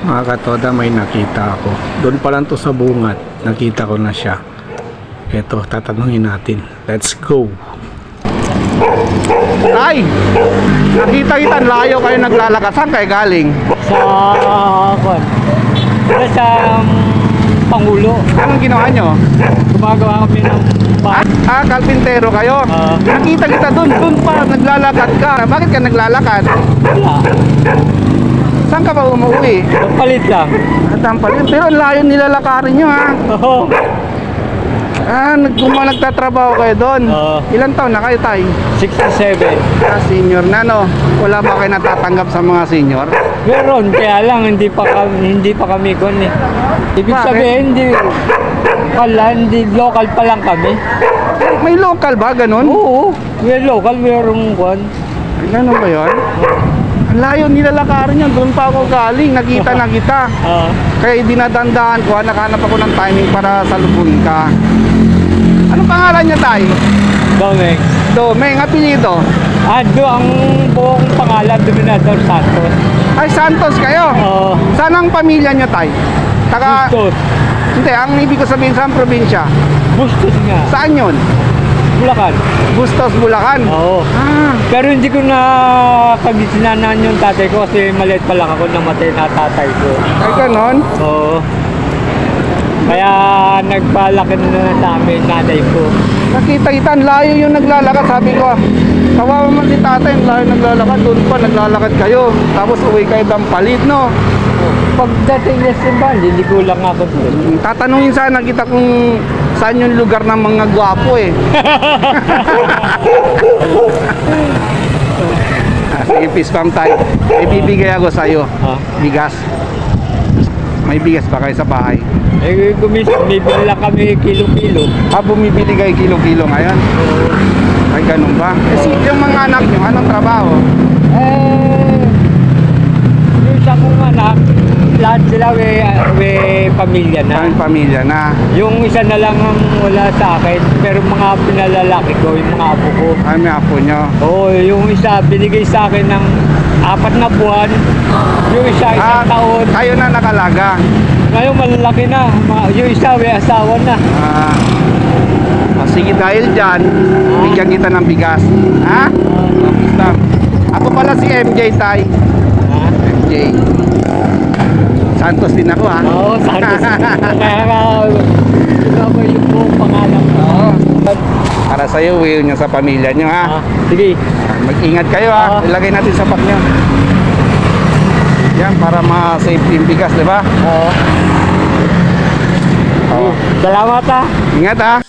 Mga katoda, may nakita ako. Doon pa lang to sa bungad. Nakita ko na siya. Ito, tatanungin natin. Let's go. Ay! Nakita kita, layo kayo naglalakad. Saan kayo galing? Sa Pangulo. Anong ginawa nyo? Gumagawa kami ng Kalpintero kayo? Nakita kita doon pa, naglalakad ka. Bakit ka naglalakad? wala. Saan ka ba umuwi? Palit lang. Tampalit. Pero ang layo nilalakarin nyo ha. Oo. Kung nagtatrabaho kayo doon. Ilan taon na kayo, tay? 67. Senior na, no? Wala ba kayo natatanggap sa mga senior? Meron, kaya lang hindi pa kami kon eh. Ibig Bakit? sabihin, hindi local pa lang kami. May local ba, ganun? Oo, may local, mayroong kon. Ganun ba yun? Ang layo nilalakarin yan. Doon pa ako galing. Nakita na kita. Kaya dinadandaan ko. Hanap ako ng timing para salubungin ka. Anong pangalan niya, tay? Domeng. Domeng, apelyido. Ang buong pangalan, Dominador Santos. Ay, Santos kayo. Saan ang pamilya niyo, tay? Bustos. Hindi, ang ibig ko sabihin saan probinsya? Bustos nga. Saan yun? Bulacan. Bustos, Bulacan. Oo. Pero hindi ko na kagisinanan yung tatay ko kasi maliit pa lang ako namatay na tatay ko. Ay, ganon? Oo. Kaya nagpalaki na sa amin nanay ko. Nakita-kita, ang layo yung naglalakad. Sabi ko, kawawa man si tatay, ang layo naglalakad. Doon pa, naglalakad kayo. Tapos uwi kayo Dampalit, no? Pagdating niya simbahan, liligo lang ako doon. Tatanungin sana kita kung saan yung lugar ng mga gwapo eh. Sige, peace pump tayo. May bibigay ako sa'yo. Bigas. May bigas ba kayo sa bahay? Bumibili lang kami kilo-kilo. Bumibili kayo kilo-kilo ngayon? Ay, ganun ba? Yung mga anak nyo, anong trabaho? Yung isa kong anak, lahat sila may pamilya na. Ang pamilya na. Yung isa na lang ang wala sa akin, pero mga pinalalaki ko, yung mga apo ko. Ay, may apo nyo. Oo, yung isa binigay sa akin ng 4 na buwan. Yung isa isang taon. Kayo na nakalaga. Ngayon malalaki na. Yung isa may asawa na. Sige, dahil dyan, bigyan kita ng bigas. Ha? Basta. Ako pala si MJ, tay. MJ. Santos din ako, ha? Oo, Santos. Kaya ko yung buong pangalan ko. Para sa'yo, will nyo sa pamilya nyo, ha? Sige. Mag-ingat kayo, ha? Ilagay natin sa pack nyo. Yan, para ma-safety yung bigas, di ba? Oo. Salamat, ha. Ingat, ha?